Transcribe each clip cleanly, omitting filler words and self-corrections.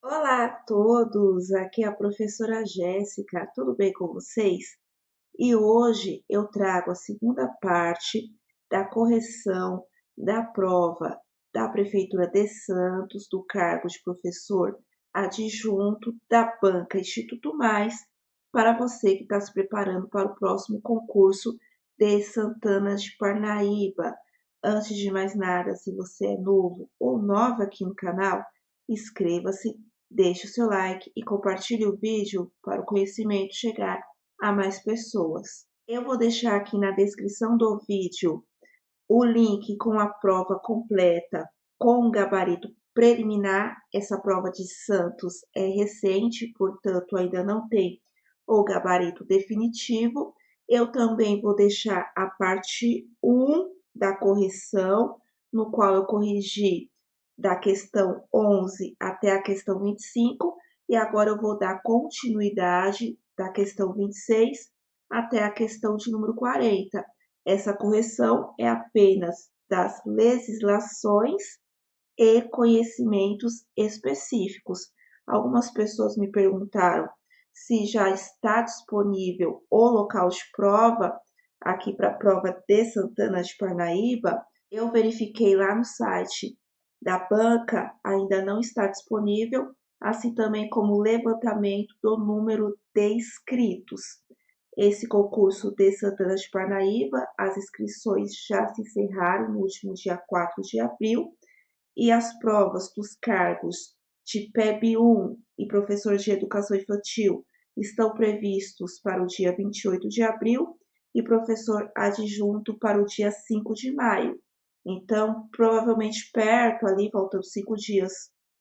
Olá a todos, aqui é a professora Jéssica, tudo bem com vocês? E hoje eu trago a segunda parte da correção da prova da Prefeitura de Santos, do cargo de professor adjunto da banca Instituto Mais, para você que está se preparando para o próximo concurso de Santana de Parnaíba. Antes de mais nada, se você é novo ou nova aqui no canal, inscreva-se, deixe o seu like e compartilhe o vídeo para o conhecimento chegar a mais pessoas. Eu vou deixar aqui na descrição do vídeo o link com a prova completa com o gabarito preliminar. Essa prova de Santos é recente, portanto ainda não tem o gabarito definitivo. Eu também vou deixar a parte 1 da correção, no qual eu corrigi da questão 11 até a questão 25, e agora eu vou dar continuidade da questão 26 até a questão de número 40. Essa correção é apenas das legislações e conhecimentos específicos. Algumas pessoas me perguntaram se já está disponível o local de prova aqui para a prova de Santana de Parnaíba. Eu verifiquei lá no site da banca, ainda não está disponível, assim também como o levantamento do número de inscritos. Esse concurso de Santana de Parnaíba, as inscrições já se encerraram no último dia 4 de abril, e as provas dos cargos de PEB 1 e professor de educação infantil estão previstos para o dia 28 de abril e professor adjunto para o dia 5 de maio. Então, provavelmente perto ali, faltando 5 dias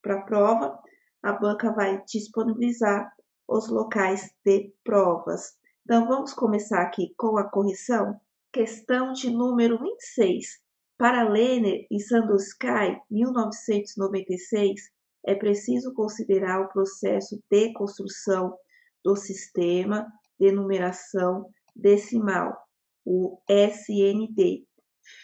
para a prova, a banca vai disponibilizar os locais de provas. Então, vamos começar aqui com a correção. Questão de número 26. Para Lerner e Sandusky, 1996, é preciso considerar o processo de construção do sistema de numeração decimal, o SND,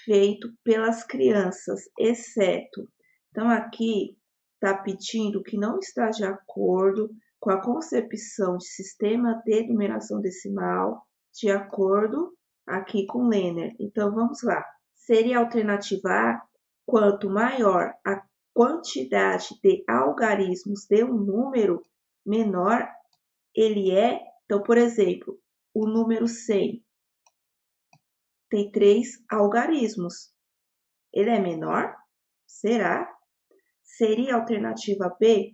feito pelas crianças, exceto. Então, aqui está pedindo que não está de acordo com a concepção de sistema de numeração decimal, de acordo aqui com Lerner. Então, vamos lá. Seria a alternativa A: quanto maior a quantidade de algarismos de um número, menor ele é. Então, por exemplo, o número 100 tem 3 algarismos. Ele é menor? Será? Seria a alternativa B: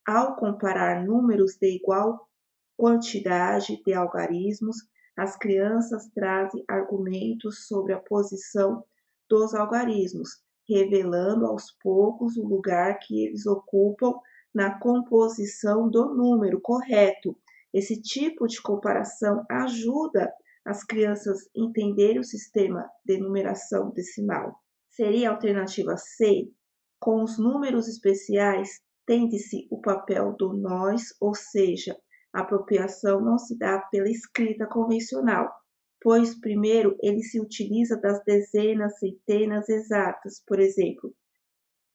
ao comparar números de igual quantidade de algarismos, as crianças trazem argumentos sobre a posição dos algarismos, revelando aos poucos o lugar que eles ocupam na composição do número correto. Esse tipo de comparação ajuda as crianças a entenderem o sistema de numeração decimal. Seria a alternativa C: com os números especiais, tende-se o papel do nós, ou seja, a apropriação não se dá pela escrita convencional, pois primeiro ele se utiliza das dezenas, centenas exatas, por exemplo,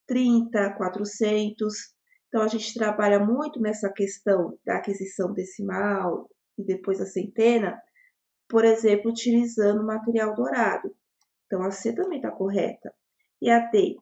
30, 400. Então, a gente trabalha muito nessa questão da aquisição decimal e depois a centena, por exemplo, utilizando o material dourado. Então, a C também está correta. E a D: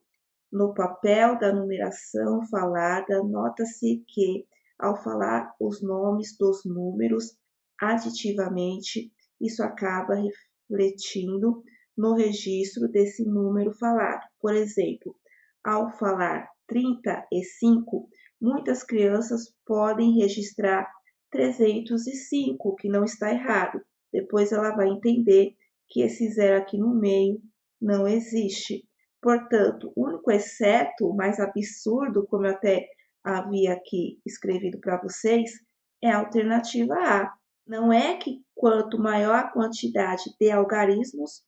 no papel da numeração falada, nota-se que, ao falar os nomes dos números aditivamente, isso acaba refletindo no registro desse número falado. Por exemplo, ao falar 35, muitas crianças podem registrar 305, que não está errado. Depois ela vai entender que esse zero aqui no meio não existe. Portanto, o único exceto, o mais absurdo, como eu até havia aqui escrevido para vocês, é a alternativa A. Não é que quanto maior a quantidade de algarismos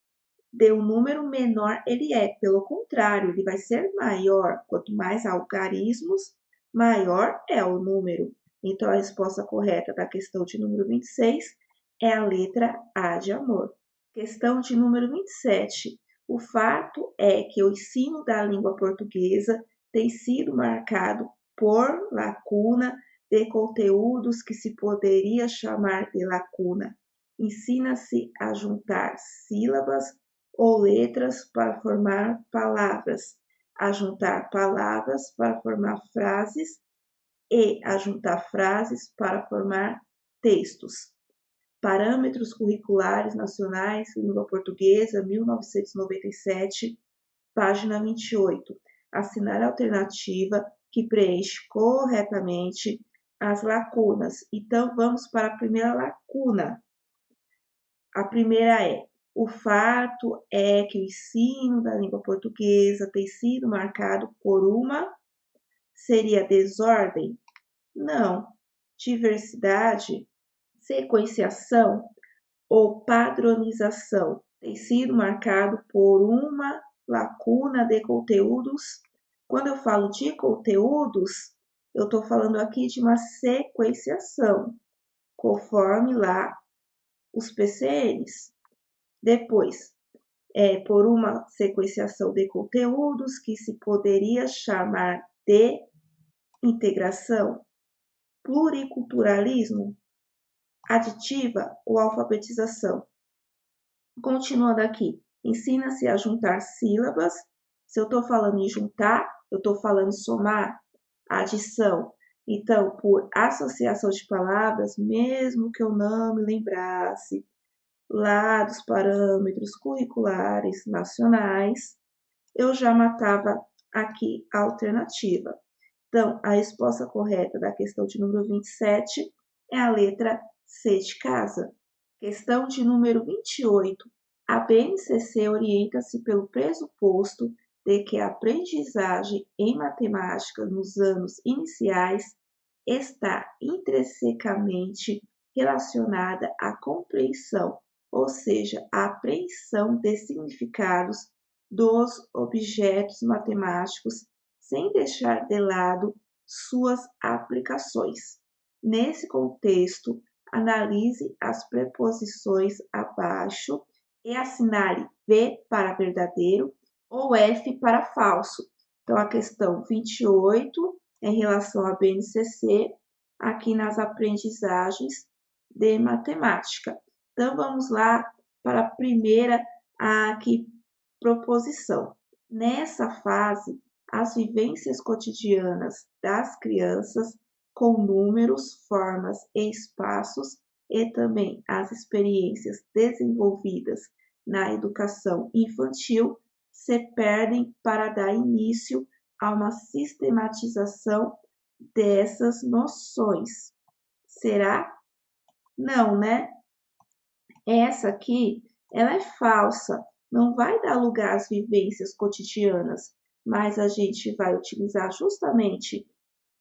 de um número, menor ele é. Pelo contrário, ele vai ser maior. Quanto mais algarismos, maior é o número. Então, a resposta correta da questão de número 26 é a letra A de amor. Questão de número 27. O fato é que o ensino da língua portuguesa tem sido marcado por lacuna de conteúdos que se poderia chamar de lacuna. Ensina-se a juntar sílabas ou letras para formar palavras, a juntar palavras para formar frases e a juntar frases para formar textos. Parâmetros Curriculares Nacionais, Língua Portuguesa, 1997, página 28. Assinar a alternativa que preenche corretamente as lacunas. Então, vamos para a primeira lacuna. A primeira é: o fato é que o ensino da língua portuguesa tem sido marcado por uma, seria desordem? Não. Diversidade, sequenciação ou padronização tem sido marcado por uma lacuna de conteúdos. Quando eu falo de conteúdos, eu estou falando aqui de uma sequenciação, conforme lá os PCNs. Depois, por uma sequenciação de conteúdos que se poderia chamar de integração, pluriculturalismo, aditiva ou alfabetização. Continuando aqui, ensina-se a juntar sílabas. Se eu estou falando em juntar, eu estou falando em somar, adição. Então, por associação de palavras, mesmo que eu não me lembrasse lá dos parâmetros curriculares nacionais, eu já matava aqui a alternativa. Então, a resposta correta da questão de número 27 é a letra C de casa. Questão de número 28. A BNCC orienta-se pelo pressuposto de que a aprendizagem em matemática nos anos iniciais está intrinsecamente relacionada à compreensão, ou seja, à apreensão de significados dos objetos matemáticos, sem deixar de lado suas aplicações. Nesse contexto, analise as preposições abaixo e assinale V para verdadeiro ou F para falso. Então, a questão 28, em relação à BNCC, aqui nas aprendizagens de matemática. Então, vamos lá para a primeira aqui, proposição. Nessa fase, as vivências cotidianas das crianças com números, formas e espaços e também as experiências desenvolvidas na educação infantil se perdem para dar início a uma sistematização dessas noções. Será? Não, né? Essa aqui, ela é falsa, não vai dar lugar às vivências cotidianas, mas a gente vai utilizar justamente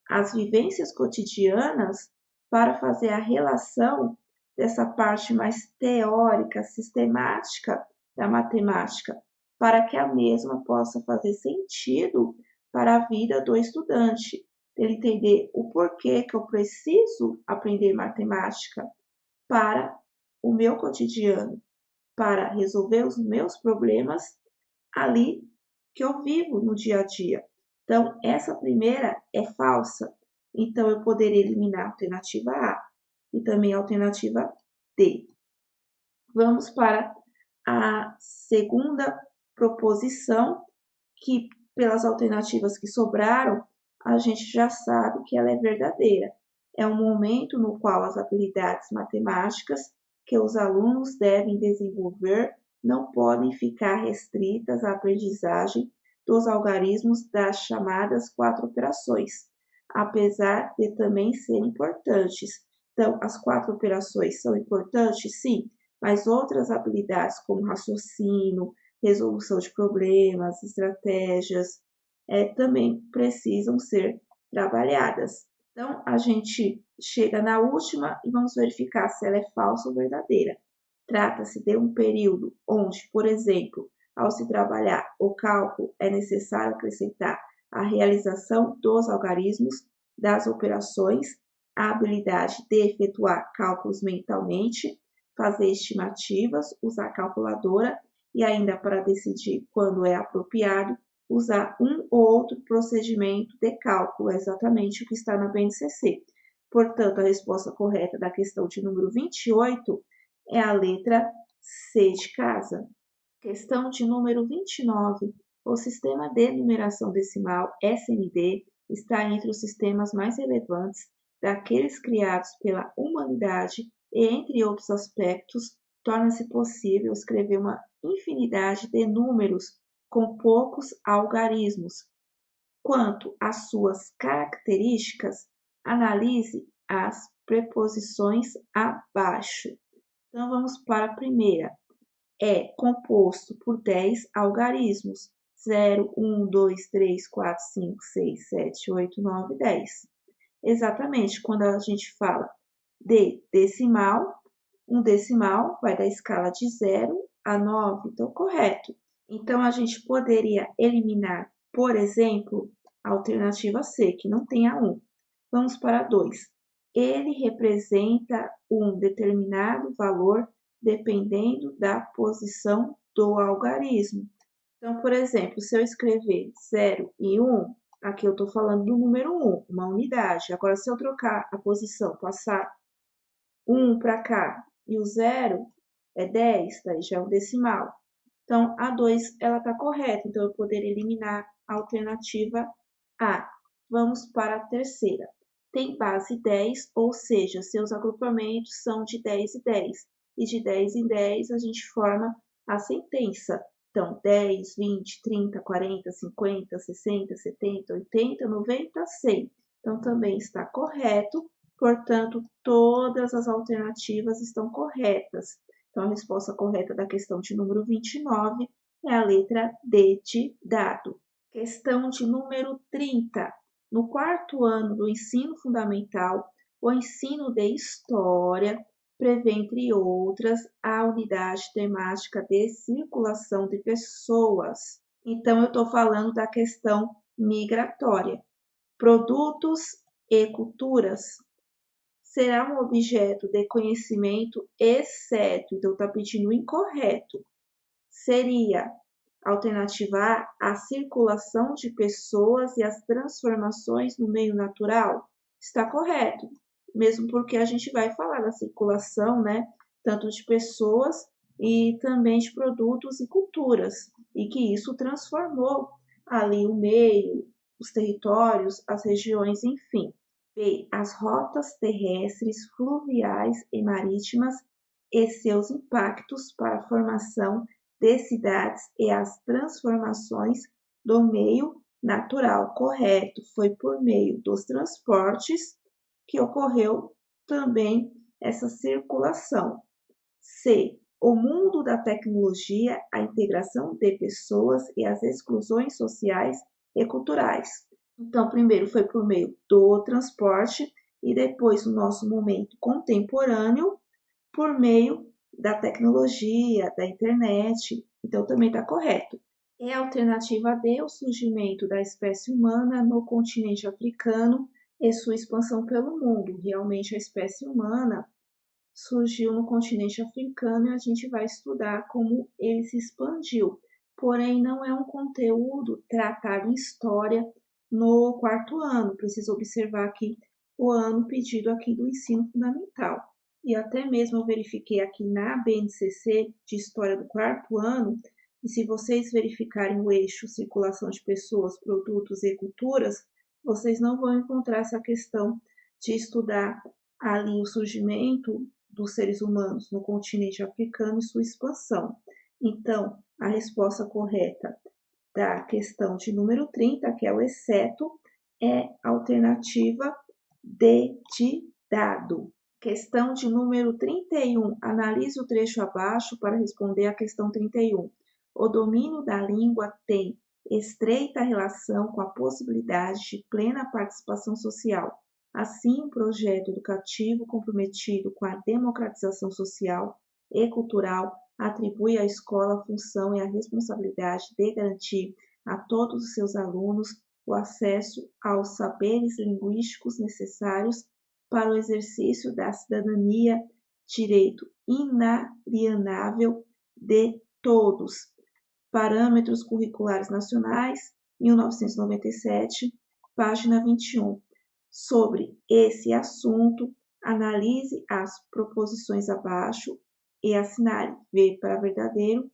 as vivências cotidianas para fazer a relação dessa parte mais teórica, sistemática da matemática, para que a mesma possa fazer sentido para a vida do estudante, ele entender o porquê que eu preciso aprender matemática para o meu cotidiano, para resolver os meus problemas ali que eu vivo no dia a dia. Então, essa primeira é falsa. Então, eu poderia eliminar a alternativa A e também a alternativa D. Vamos para a segunda proposição, que pelas alternativas que sobraram, a gente já sabe que ela é verdadeira. É um momento no qual as habilidades matemáticas que os alunos devem desenvolver não podem ficar restritas à aprendizagem dos algarismos das chamadas 4 operações, apesar de também serem importantes. Então, as 4 operações são importantes? Sim, mas outras habilidades como raciocínio, resolução de problemas, estratégias, também precisam ser trabalhadas. Então, a gente chega na última e vamos verificar se ela é falsa ou verdadeira. Trata-se de um período onde, por exemplo, ao se trabalhar o cálculo, é necessário acrescentar a realização dos algarismos das operações, a habilidade de efetuar cálculos mentalmente, fazer estimativas, usar calculadora e ainda para decidir quando é apropriado, usar um ou outro procedimento de cálculo, é exatamente o que está na BNCC. Portanto, a resposta correta da questão de número 28 é a letra C de casa. Questão de número 29. O sistema de numeração decimal, SND, está entre os sistemas mais relevantes daqueles criados pela humanidade e, entre outros aspectos, torna-se possível escrever uma infinidade de números com poucos algarismos. Quanto às suas características, analise as preposições abaixo. Então, vamos para a primeira. É composto por 10 algarismos: 0, 1, 2, 3, 4, 5, 6, 7, 8, 9, 10. Exatamente, quando a gente fala de decimal, um decimal vai da escala de 0 a 9, então correto. Então, a gente poderia eliminar, por exemplo, a alternativa C, que não tem a 1. Vamos para 2. Ele representa um determinado valor dependendo da posição do algarismo. Então, por exemplo, se eu escrever 0 e 1, aqui eu estou falando do número 1, uma unidade. Agora, se eu trocar a posição, passar 1 para cá e o 0 é 10, daí já é um decimal. Então, a 2 ela está correta, então eu poderia eliminar a alternativa A. Vamos para a terceira. Tem base 10, ou seja, seus agrupamentos são de 10 e 10. E de 10 em 10 a gente forma a sentença. Então, 10, 20, 30, 40, 50, 60, 70, 80, 90, 100. Então, também está correto. Portanto, todas as alternativas estão corretas. Então, a resposta correta da questão de número 29 é a letra D de dado. Questão de número 30. No quarto ano do ensino fundamental, o ensino de História prevê, entre outras, a unidade temática de circulação de pessoas. Então, eu estou falando da questão migratória. Produtos e culturas será um objeto de conhecimento exceto, então está pedindo incorreto. Seria alternativa A, a circulação de pessoas e as transformações no meio natural? Está correto, mesmo porque a gente vai falar da circulação, né, tanto de pessoas e também de produtos e culturas, e que isso transformou ali o meio, os territórios, as regiões, enfim. B, as rotas terrestres, fluviais e marítimas e seus impactos para a formação de cidades e as transformações do meio natural. Correto, foi por meio dos transportes que ocorreu também essa circulação. C, o mundo da tecnologia, a integração de pessoas e as exclusões sociais e culturais. Então, primeiro foi por meio do transporte e depois, no nosso momento contemporâneo, por meio da tecnologia, da internet. Então, também está correto. É a alternativa D, o surgimento da espécie humana no continente africano e sua expansão pelo mundo. Realmente, a espécie humana surgiu no continente africano e a gente vai estudar como ele se expandiu. Porém, não é um conteúdo tratado em história no quarto ano. Precisa observar aqui o ano pedido aqui do ensino fundamental. E até mesmo eu verifiquei aqui na BNCC de História do quarto ano, e se vocês verificarem o eixo circulação de pessoas, produtos e culturas, vocês não vão encontrar essa questão de estudar ali o surgimento dos seres humanos no continente africano e sua expansão. Então, a resposta correta da questão de número 30, que é o exceto, é a alternativa D de dado. Questão de número 31. Analise o trecho abaixo para responder à questão 31. O domínio da língua tem estreita relação com a possibilidade de plena participação social. Assim, o projeto educativo comprometido com a democratização social e cultural atribui à escola a função e a responsabilidade de garantir a todos os seus alunos o acesso aos saberes linguísticos necessários para o exercício da cidadania, direito inalienável de todos. Parâmetros curriculares nacionais, 1997, página 21. Sobre esse assunto, analise as proposições abaixo e assinale V para verdadeiro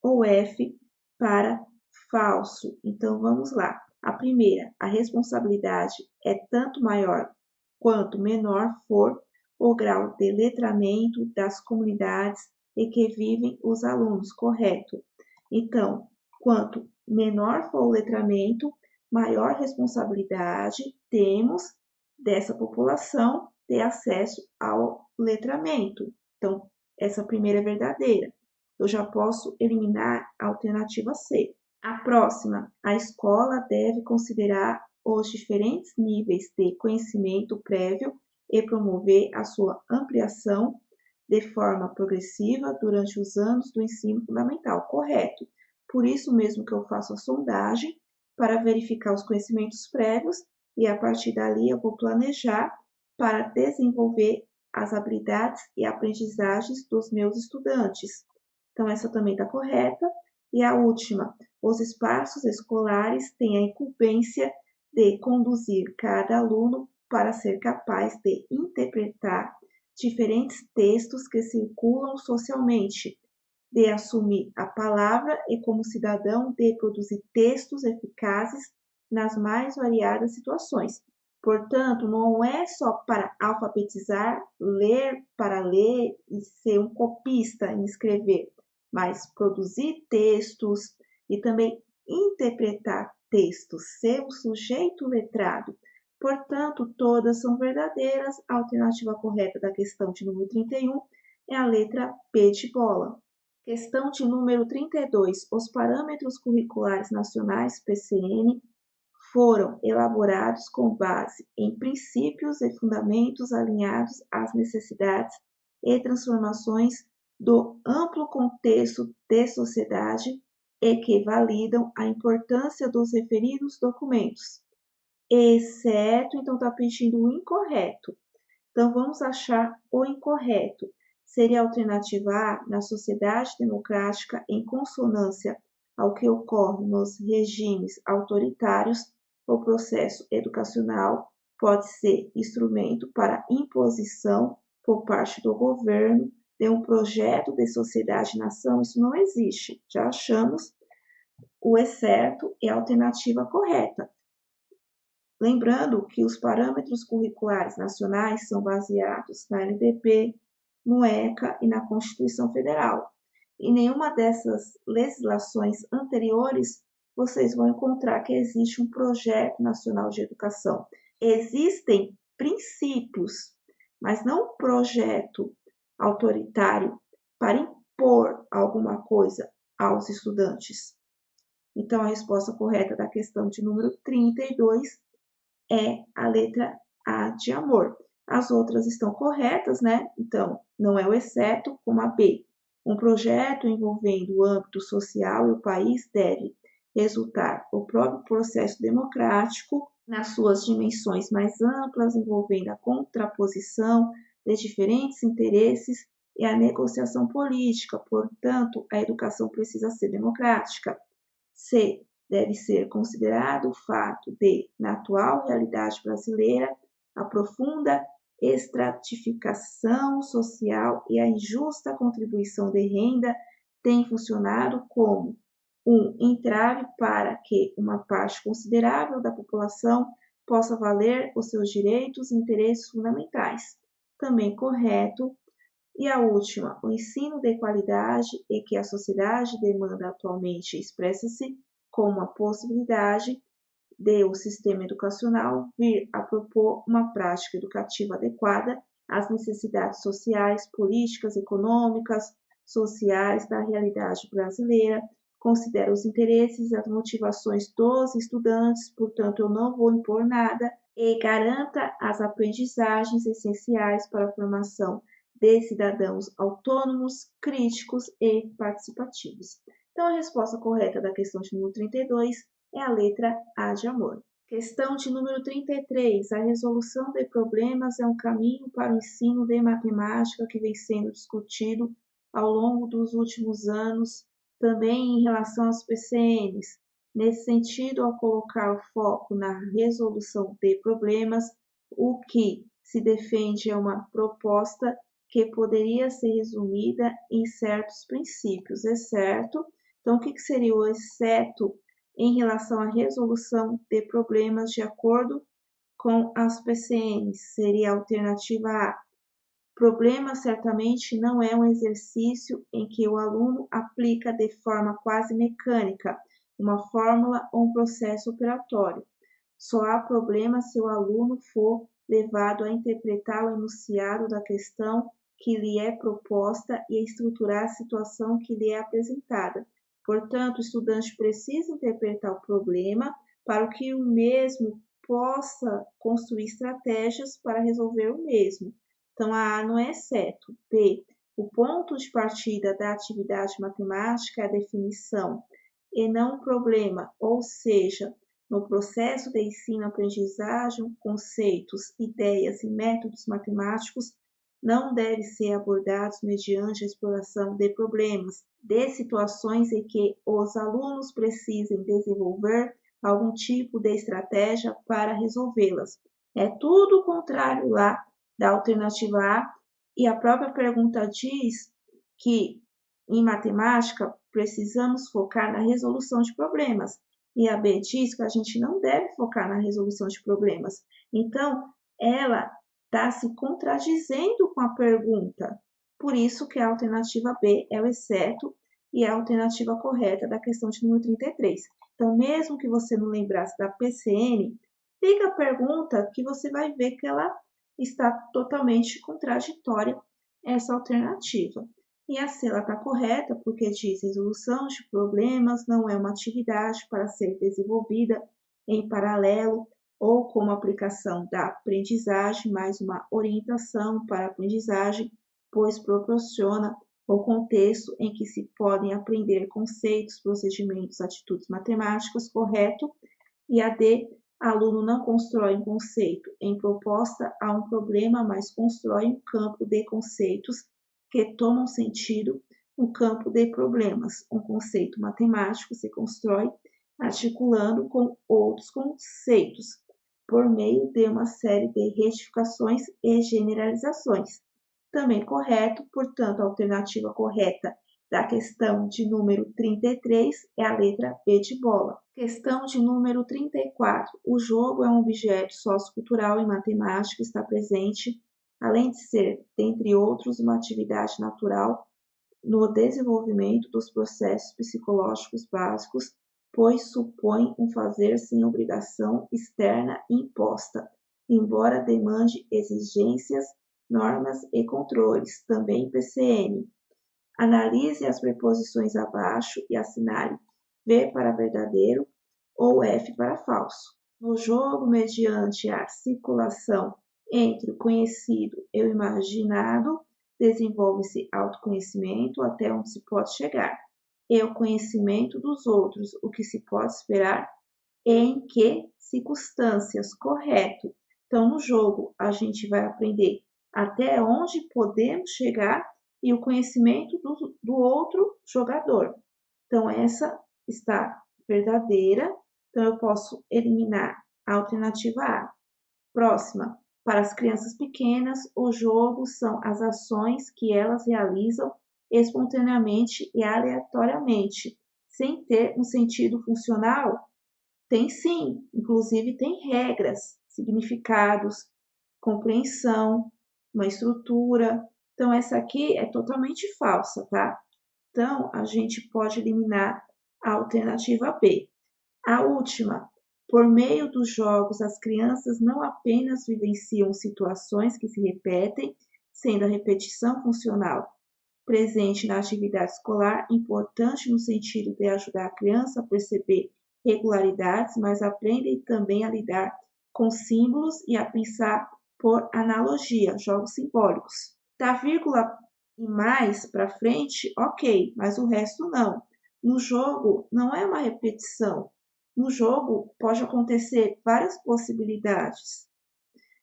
ou F para falso. Então, vamos lá. A primeira, a responsabilidade é tanto maior quanto menor for o grau de letramento das comunidades em que vivem os alunos, correto? Então, quanto menor for o letramento, maior responsabilidade temos dessa população ter acesso ao letramento. Então, essa primeira é verdadeira. Eu já posso eliminar a alternativa C. A próxima, a escola deve considerar os diferentes níveis de conhecimento prévio e promover a sua ampliação de forma progressiva durante os anos do ensino fundamental. Correto. Por isso mesmo que eu faço a sondagem para verificar os conhecimentos prévios e a partir dali eu vou planejar para desenvolver as habilidades e aprendizagens dos meus estudantes. Então, essa também está correta. E a última, os espaços escolares têm a incumbência de conduzir cada aluno para ser capaz de interpretar diferentes textos que circulam socialmente, de assumir a palavra e, como cidadão, de produzir textos eficazes nas mais variadas situações. Portanto, não é só para alfabetizar, ler para ler e ser um copista em escrever, mas produzir textos e também interpretar textos, ser um sujeito letrado. Portanto, todas são verdadeiras. A alternativa correta da questão de número 31 é a letra P de bola. Questão de número 32. Os parâmetros curriculares nacionais, PCN, foram elaborados com base em princípios e fundamentos alinhados às necessidades e transformações do amplo contexto de sociedade e que validam a importância dos referidos documentos. Exceto, então está pedindo o incorreto. Então vamos achar o incorreto. Seria a alternativa A, na sociedade democrática, em consonância ao que ocorre nos regimes autoritários, o processo educacional pode ser instrumento para imposição por parte do governo de um projeto de sociedade-nação. Isso não existe. Já achamos o excerto é a alternativa correta. Lembrando que os parâmetros curriculares nacionais são baseados na LDB, no ECA e na Constituição Federal. Em nenhuma dessas legislações anteriores vocês vão encontrar que existe um projeto nacional de educação. Existem princípios, mas não um projeto autoritário para impor alguma coisa aos estudantes. Então, a resposta correta da questão de número 32 é a letra A de amor. As outras estão corretas, né? Então, não é o exceto, como a B. Um projeto envolvendo o âmbito social e o país deve resultar o próprio processo democrático nas suas dimensões mais amplas, envolvendo a contraposição de diferentes interesses e a negociação política. Portanto, a educação precisa ser democrática. C. Deve ser considerado o fato de, na atual realidade brasileira, a profunda estratificação social e a injusta contribuição de renda têm funcionado como um entrave para que uma parte considerável da população possa valer os seus direitos e interesses fundamentais. Também correto. E a última, o ensino de qualidade e que a sociedade demanda atualmente expressa-se como a possibilidade de o sistema educacional vir a propor uma prática educativa adequada às necessidades sociais, políticas, econômicas, sociais da realidade brasileira, considera os interesses e as motivações dos estudantes, portanto, eu não vou impor nada, e garanta as aprendizagens essenciais para a formação de cidadãos autônomos, críticos e participativos. Então, a resposta correta da questão de número 32 é a letra A de amor. Questão de número 33. A resolução de problemas é um caminho para o ensino de matemática que vem sendo discutido ao longo dos últimos anos, também em relação aos PCNs. Nesse sentido, ao colocar o foco na resolução de problemas, o que se defende é uma proposta que poderia ser resumida em certos princípios, exceto. Então, o que seria o exceto em relação à resolução de problemas de acordo com as PCNs? Seria a alternativa A. Problema certamente não é um exercício em que o aluno aplica de forma quase mecânica uma fórmula ou um processo operatório. Só há problema se o aluno for levado a interpretar o enunciado da questão que lhe é proposta e a estruturar a situação que lhe é apresentada. Portanto, o estudante precisa interpretar o problema para que o mesmo possa construir estratégias para resolver o mesmo. Então, a A não é exceto. B. O ponto de partida da atividade matemática é a definição e não o problema, ou seja, no processo de ensino-aprendizagem, conceitos, ideias e métodos matemáticos não devem ser abordados mediante a exploração de problemas, de situações em que os alunos precisem desenvolver algum tipo de estratégia para resolvê-las. É tudo o contrário lá da alternativa A, e a própria pergunta diz que em matemática precisamos focar na resolução de problemas. E a B diz que a gente não deve focar na resolução de problemas. Então, ela está se contradizendo com a pergunta. Por isso que a alternativa B é o exceto e a alternativa correta da questão de número 33. Então, mesmo que você não lembrasse da PCN, liga a pergunta que você vai ver que ela está totalmente contraditória, essa alternativa. E a C está correta porque diz resolução de problemas não é uma atividade para ser desenvolvida em paralelo ou como aplicação da aprendizagem, mas uma orientação para a aprendizagem, pois proporciona o contexto em que se podem aprender conceitos, procedimentos, atitudes matemáticas, correto? E a D, aluno não constrói um conceito em proposta a um problema, mas constrói um campo de conceitos que tomam sentido no campo de problemas. Um conceito matemático se constrói articulando com outros conceitos, por meio de uma série de retificações e generalizações. Também correto, portanto, a alternativa correta da questão de número 33 é a letra B de bola. Questão de número 34. O jogo é um objeto sociocultural em matemática, está presente, além de ser, dentre outros, uma atividade natural no desenvolvimento dos processos psicológicos básicos, pois supõe um fazer sem obrigação externa imposta, embora demande exigências, normas e controles, também PCN. Analise as preposições abaixo e assinale V para verdadeiro ou F para falso. No jogo, mediante a circulação entre o conhecido e o imaginado, desenvolve-se autoconhecimento até onde se pode chegar, e o conhecimento dos outros, o que se pode esperar e em que circunstâncias, correto. Então, no jogo, a gente vai aprender até onde podemos chegar e o conhecimento do outro jogador. Então, essa está verdadeira. Então, eu posso eliminar a alternativa A. Próxima. Para as crianças pequenas, o jogo são as ações que elas realizam espontaneamente e aleatoriamente, sem ter um sentido funcional. Tem sim, inclusive tem regras, significados, compreensão, uma estrutura. Então, essa aqui é totalmente falsa, tá? Então, a gente pode eliminar a alternativa B. A última, por meio dos jogos, as crianças não apenas vivenciam situações que se repetem, sendo a repetição funcional presente na atividade escolar importante no sentido de ajudar a criança a perceber regularidades, mas aprendem também a lidar com símbolos e a pensar por analogia, jogos simbólicos. Da vírgula e mais para frente, ok, mas o resto não. No jogo não é uma repetição. No jogo pode acontecer várias possibilidades.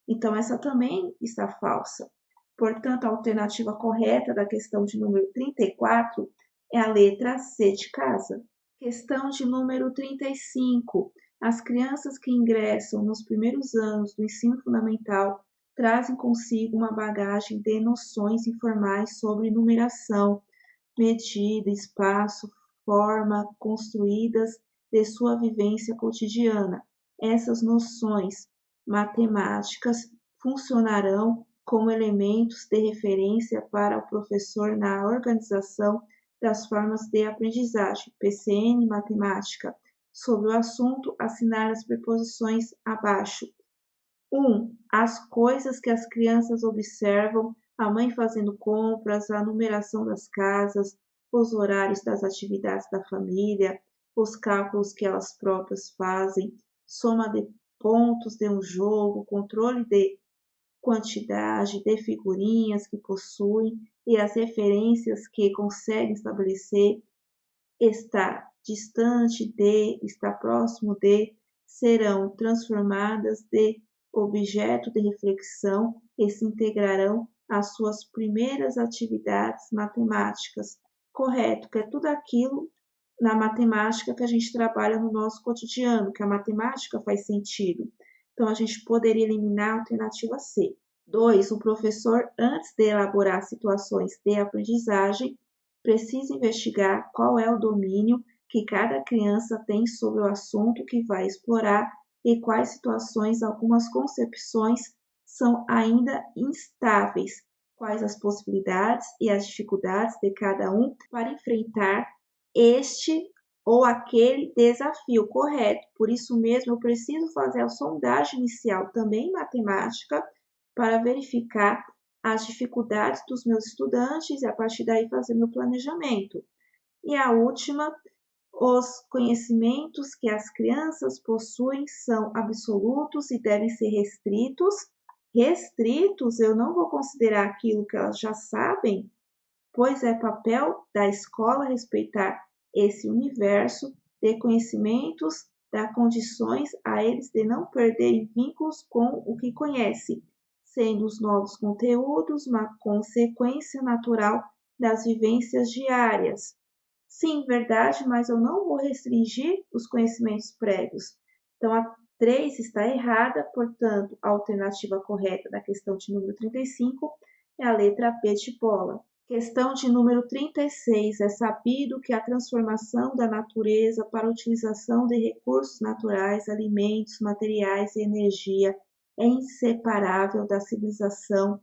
Então, essa também está falsa. Portanto, a alternativa correta da questão de número 34 é a letra C de casa. Questão de número 35. As crianças que ingressam nos primeiros anos do ensino fundamental trazem consigo uma bagagem de noções informais sobre numeração, medida, espaço, forma, construídas de sua vivência cotidiana. Essas noções matemáticas funcionarão como elementos de referência para o professor na organização das formas de aprendizagem, PCN Matemática. Sobre o assunto, assinar as preposições abaixo. 1. As coisas que as crianças observam, a mãe fazendo compras, a numeração das casas, os horários das atividades da família, os cálculos que elas próprias fazem, soma de pontos de um jogo, controle de quantidade de figurinhas que possuem e as referências que conseguem estabelecer, está distante de, está próximo de, serão transformadas de objeto de reflexão e se integrarão às suas primeiras atividades matemáticas. Correto, que é tudo aquilo na matemática que a gente trabalha no nosso cotidiano, que a matemática faz sentido. Então, a gente poderia eliminar a alternativa C. 2. O professor, antes de elaborar situações de aprendizagem, precisa investigar qual é o domínio que cada criança tem sobre o assunto que vai explorar e quais situações algumas concepções são ainda instáveis, quais as possibilidades e as dificuldades de cada um para enfrentar este ou aquele desafio. Correto. Por isso mesmo, eu preciso fazer a sondagem inicial também em matemática para verificar as dificuldades dos meus estudantes e a partir daí fazer meu planejamento. E a última, os conhecimentos que as crianças possuem são absolutos e devem ser restritos. Restritos, eu não vou considerar aquilo que elas já sabem, pois é papel da escola respeitar esse universo de conhecimentos, dar condições a eles de não perderem vínculos com o que conhecem, sendo os novos conteúdos uma consequência natural das vivências diárias. Sim, verdade, mas eu não vou restringir os conhecimentos prévios. Então, a 3 está errada, portanto, a alternativa correta da questão de número 35 é a letra B de bola. Questão de número 36. É sabido que a transformação da natureza para a utilização de recursos naturais, alimentos, materiais e energia é inseparável da civilização.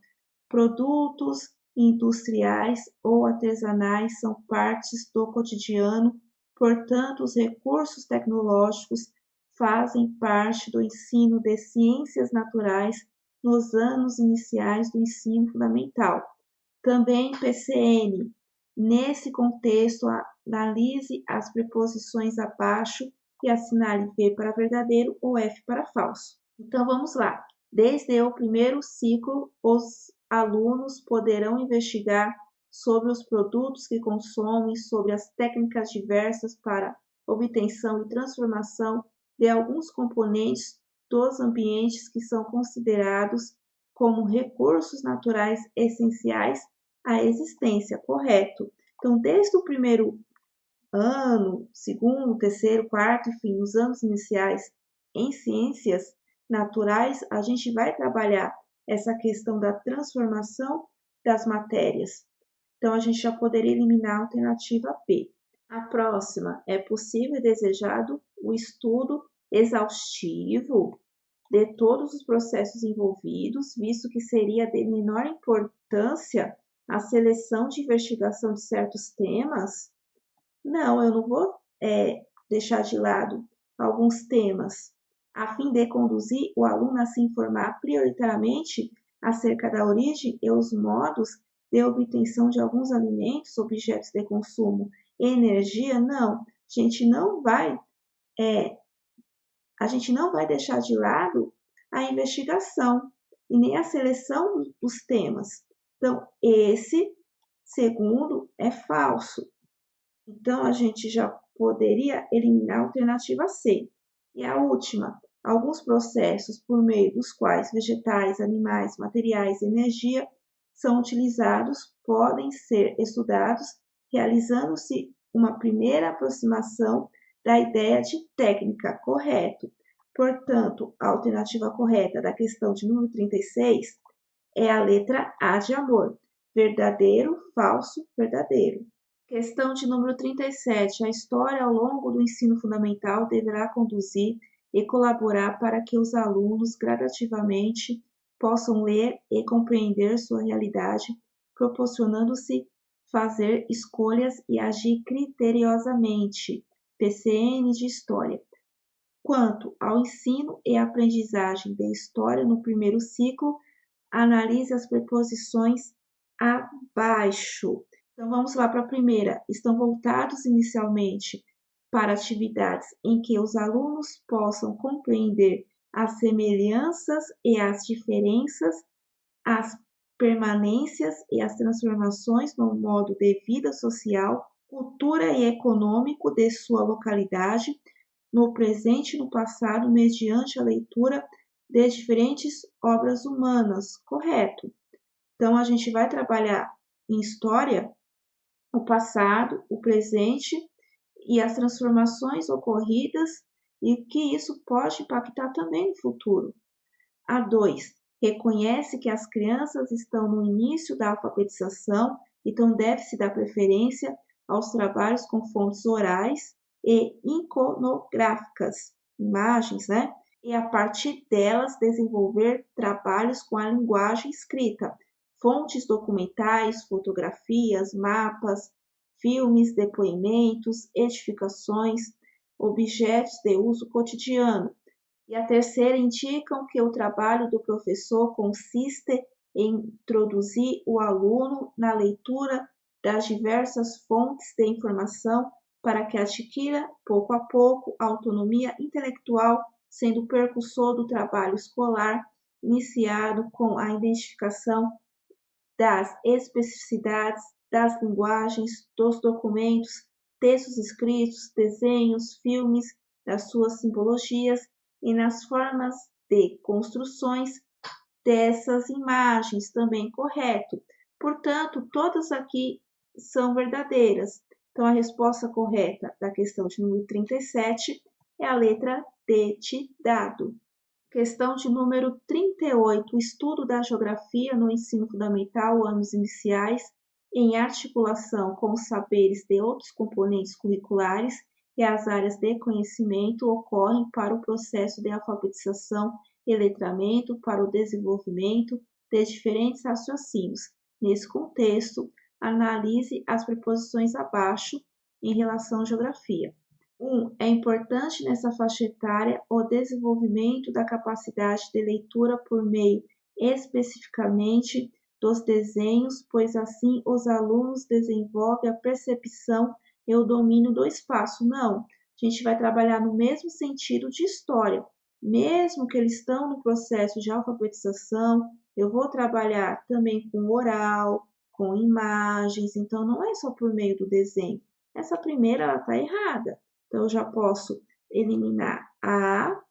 Produtos industriais ou artesanais são partes do cotidiano, portanto, os recursos tecnológicos fazem parte do ensino de ciências naturais nos anos iniciais do ensino fundamental. Também PCN. Nesse contexto, analise as preposições abaixo e assinale V para verdadeiro ou F para falso. Então, vamos lá. Desde o primeiro ciclo, os alunos poderão investigar sobre os produtos que consomem, sobre as técnicas diversas para obtenção e transformação de alguns componentes dos ambientes que são considerados como recursos naturais essenciais à existência. Correto. Então, desde o primeiro ano, segundo, terceiro, quarto, enfim, nos anos iniciais em ciências naturais, a gente vai trabalhar essa questão da transformação das matérias. Então, a gente já poderia eliminar a alternativa B. A próxima, é possível e desejado o estudo exaustivo de todos os processos envolvidos, visto que seria de menor importância a seleção de investigação de certos temas? Não, eu não vou deixar de lado alguns temas, a fim de conduzir o aluno a se informar prioritariamente acerca da origem e os modos de obtenção de alguns alimentos, objetos de consumo e energia. Não, a gente não vai deixar de lado a investigação e nem a seleção dos temas. Então, esse segundo é falso. Então, a gente já poderia eliminar a alternativa C. E a última, alguns processos por meio dos quais vegetais, animais, materiais e energia são utilizados podem ser estudados, realizando-se uma primeira aproximação da ideia de técnica, correto. Portanto, a alternativa correta da questão de número 36 é a letra A de amor. Verdadeiro, falso, verdadeiro. Questão de número 37. A história ao longo do ensino fundamental deverá conduzir e colaborar para que os alunos gradativamente possam ler e compreender sua realidade, proporcionando-se fazer escolhas e agir criteriosamente. PCN de História. Quanto ao ensino e aprendizagem de História no primeiro ciclo, analise as preposições abaixo. Então, vamos lá para a primeira. Estão voltados inicialmente para atividades em que os alunos possam compreender as semelhanças e as diferenças, as permanências e as transformações no modo de vida social, cultura e econômico de sua localidade, no presente e no passado, mediante a leitura de diferentes obras humanas. Correto. Então, a gente vai trabalhar em história o passado, o presente e as transformações ocorridas e que isso pode impactar também no futuro. A 2. Reconhece que as crianças estão no início da alfabetização, então deve-se dar preferência aos trabalhos com fontes orais e iconográficas, imagens, né? E a partir delas desenvolver trabalhos com a linguagem escrita, fontes documentais, fotografias, mapas, filmes, depoimentos, edificações, objetos de uso cotidiano. E a terceira indicam que o trabalho do professor consiste em introduzir o aluno na leitura das diversas fontes de informação para que adquira, pouco a pouco, autonomia intelectual, sendo o precursor do trabalho escolar, iniciado com a identificação das especificidades das linguagens, dos documentos, textos escritos, desenhos, filmes, das suas simbologias e nas formas de construções dessas imagens, também correto. Portanto, todas aqui são verdadeiras. Então, a resposta correta da questão de número 37 é a letra D de dado. Questão de número 38, estudo da geografia no ensino fundamental, anos iniciais, em articulação com os saberes de outros componentes curriculares e as áreas de conhecimento ocorrem para o processo de alfabetização e letramento para o desenvolvimento de diferentes raciocínios. Nesse contexto, analise as preposições abaixo em relação à geografia. 1. É importante nessa faixa etária o desenvolvimento da capacidade de leitura por meio especificamente dos desenhos, pois assim os alunos desenvolvem a percepção e o domínio do espaço. Não, a gente vai trabalhar no mesmo sentido de história. Mesmo que eles estão no processo de alfabetização, eu vou trabalhar também com oral, com imagens, então não é só por meio do desenho. Essa primeira ela está errada. Então, eu já posso eliminar a A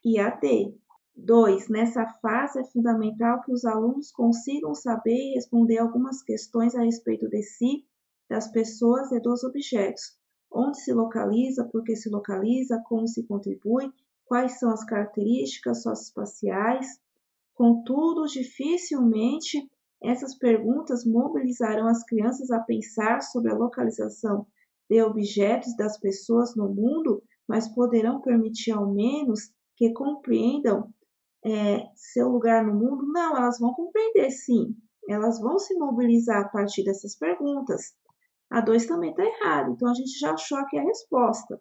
e a D. 2. Nessa fase é fundamental que os alunos consigam saber e responder algumas questões a respeito de si, das pessoas e dos objetos. Onde se localiza, por que se localiza, como se contribui, quais são as características socioespaciais. Contudo, dificilmente essas perguntas mobilizarão as crianças a pensar sobre a localização de objetos das pessoas no mundo, mas poderão permitir ao menos que compreendam seu lugar no mundo? Não, elas vão compreender sim, elas vão se mobilizar a partir dessas perguntas. A 2 também está errado, então a gente já achou aqui a resposta.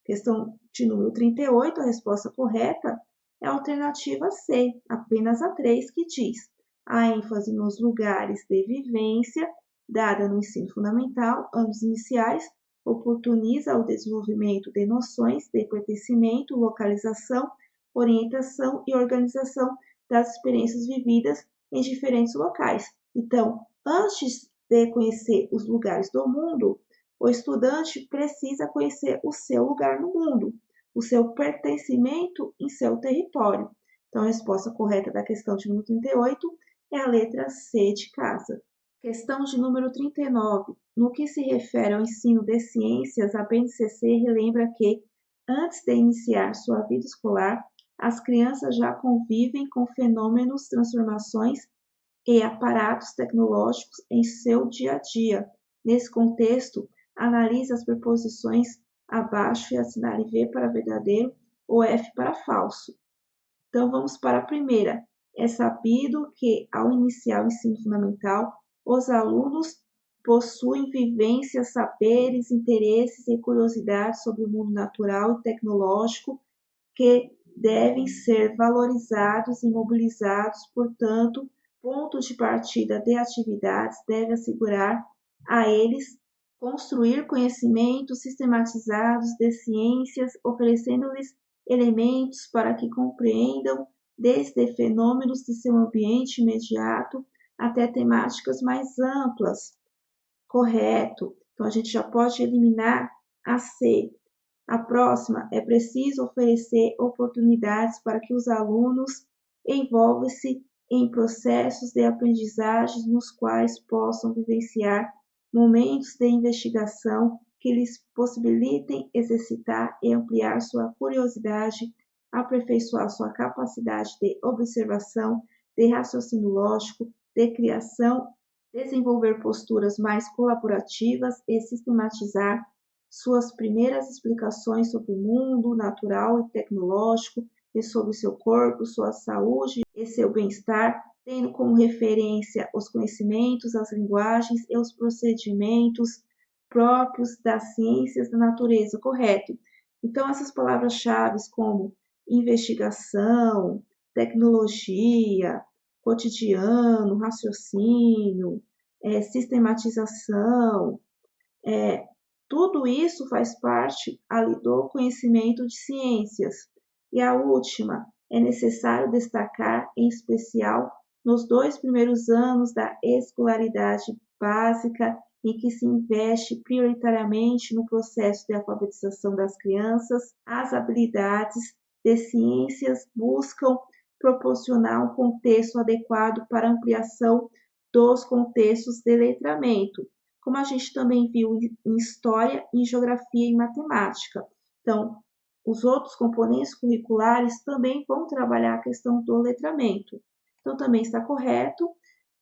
Questão de número 38, a resposta correta é a alternativa C, apenas a 3, que diz a ênfase nos lugares de vivência dada no ensino fundamental, anos iniciais, oportuniza o desenvolvimento de noções de pertencimento, localização, orientação e organização das experiências vividas em diferentes locais. Então, antes de conhecer os lugares do mundo, o estudante precisa conhecer o seu lugar no mundo, o seu pertencimento em seu território. Então, a resposta correta da questão de número 38 é a letra C de casa. Questão de número 39. No que se refere ao ensino de ciências, a BNCC relembra que, antes de iniciar sua vida escolar, as crianças já convivem com fenômenos, transformações e aparatos tecnológicos em seu dia a dia. Nesse contexto, analise as preposições abaixo e assinale V para verdadeiro ou F para falso. Então, vamos para a primeira. É sabido que, ao iniciar o ensino fundamental, os alunos possuem vivências, saberes, interesses e curiosidades sobre o mundo natural e tecnológico que devem ser valorizados e mobilizados. Portanto, ponto de partida de atividades deve assegurar a eles construir conhecimentos sistematizados de ciências, oferecendo-lhes elementos para que compreendam desde fenômenos de seu ambiente imediato até temáticas mais amplas. Correto. Então, a gente já pode eliminar a C. A próxima é preciso oferecer oportunidades para que os alunos envolvam-se em processos de aprendizagem nos quais possam vivenciar momentos de investigação que lhes possibilitem exercitar e ampliar sua curiosidade, aperfeiçoar sua capacidade de observação, de raciocínio lógico, de criação, desenvolver posturas mais colaborativas e sistematizar suas primeiras explicações sobre o mundo natural e tecnológico e sobre seu corpo, sua saúde e seu bem-estar, tendo como referência os conhecimentos, as linguagens e os procedimentos próprios das ciências da natureza, correto? Então, essas palavras-chave como investigação, tecnologia, cotidiano, raciocínio, sistematização, tudo isso faz parte ali do conhecimento de ciências. E a última, é necessário destacar, em especial, nos 2 primeiros anos da escolaridade básica, em que se investe prioritariamente no processo de alfabetização das crianças, as habilidades de ciências buscam proporcionar um contexto adequado para ampliação dos contextos de letramento, como a gente também viu em história, em geografia e matemática. Então, os outros componentes curriculares também vão trabalhar a questão do letramento. Então, também está correto.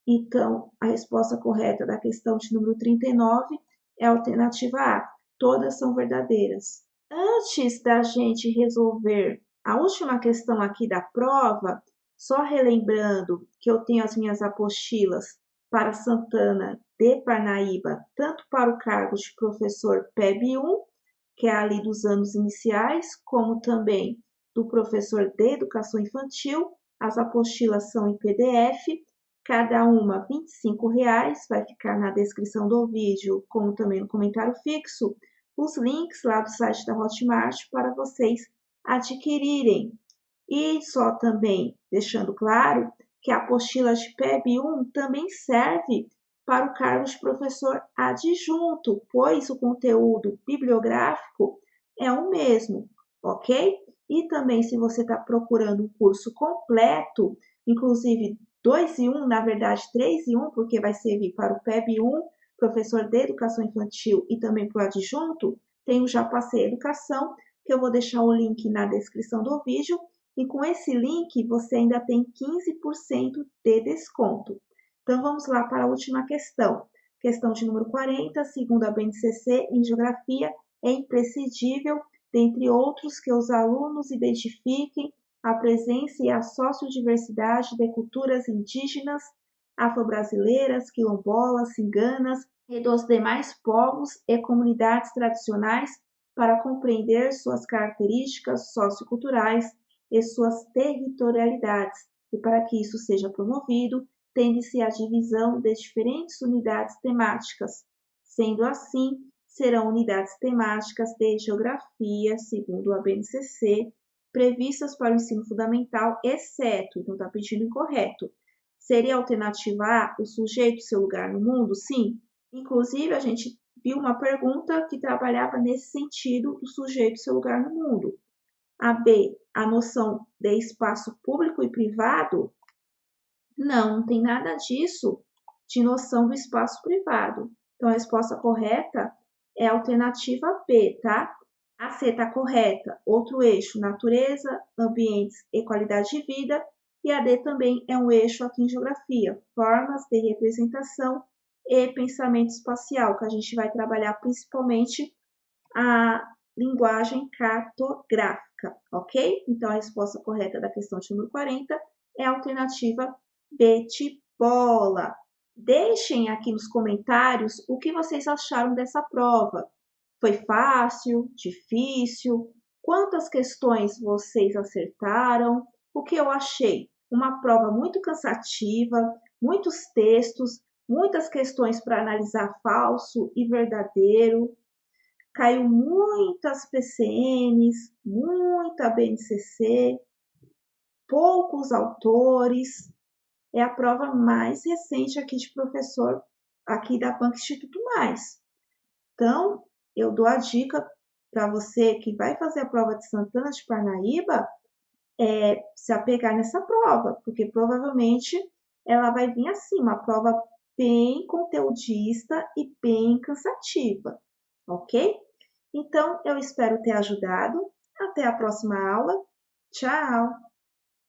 Então, a resposta correta da questão de número 39 é a alternativa A. Todas são verdadeiras. Antes da gente resolver a última questão aqui da prova, só relembrando que eu tenho as minhas apostilas para Santana de Parnaíba, tanto para o cargo de professor PEB 1, que é ali dos anos iniciais, como também do professor de educação infantil. As apostilas são em PDF, cada uma R$ 25, vai ficar na descrição do vídeo, como também no comentário fixo, os links lá do site da Hotmart para vocês adquirirem. E só também deixando claro que a apostila de PEB 1 também serve para o cargo de professor adjunto, pois o conteúdo bibliográfico é o mesmo, ok? E também, se você está procurando um curso completo, inclusive 2 em 1, na verdade 3 em 1, porque vai servir para o PEB 1, professor de educação infantil, e também para o adjunto, tem o Já Passei Educação, que eu vou deixar o link na descrição do vídeo, e com esse link você ainda tem 15% de desconto. Então, vamos lá para a última questão. Questão de número 40, segundo a BNCC, em Geografia, é imprescindível, dentre outros, que os alunos identifiquem a presença e a sociodiversidade de culturas indígenas, afro-brasileiras, quilombolas, ciganas e dos demais povos e comunidades tradicionais para compreender suas características socioculturais e suas territorialidades. E para que isso seja promovido, tende-se a divisão de diferentes unidades temáticas. Sendo assim, serão unidades temáticas de geografia, segundo a BNCC, previstas para o ensino fundamental, exceto, então está pedindo incorreto. Seria a alternativa A, o sujeito e seu lugar no mundo? Sim. Inclusive, a gente viu uma pergunta que trabalhava nesse sentido do sujeito e seu lugar no mundo. A B, a noção de espaço público e privado? Não, não tem nada disso de noção do espaço privado. Então, a resposta correta é a alternativa B, tá? A C está correta. Outro eixo, natureza, ambientes e qualidade de vida. E a D também é um eixo aqui em geografia, formas de representação e pensamento espacial, que a gente vai trabalhar principalmente a linguagem cartográfica, ok? Então, a resposta correta da questão de número 40 é a alternativa B de bola. Deixem aqui nos comentários o que vocês acharam dessa prova. Foi fácil? Difícil? Quantas questões vocês acertaram? O que eu achei? Uma prova muito cansativa, muitos textos, muitas questões para analisar falso e verdadeiro. Caiu muitas PCNs, muita BNCC, poucos autores. É a prova mais recente aqui de professor, aqui da Banca Instituto Mais. Então, eu dou a dica para você que vai fazer a prova de Santana de Parnaíba, se apegar nessa prova, porque provavelmente ela vai vir assim, uma prova bem conteudista e bem cansativa, ok? Então, eu espero ter ajudado. Até a próxima aula. Tchau!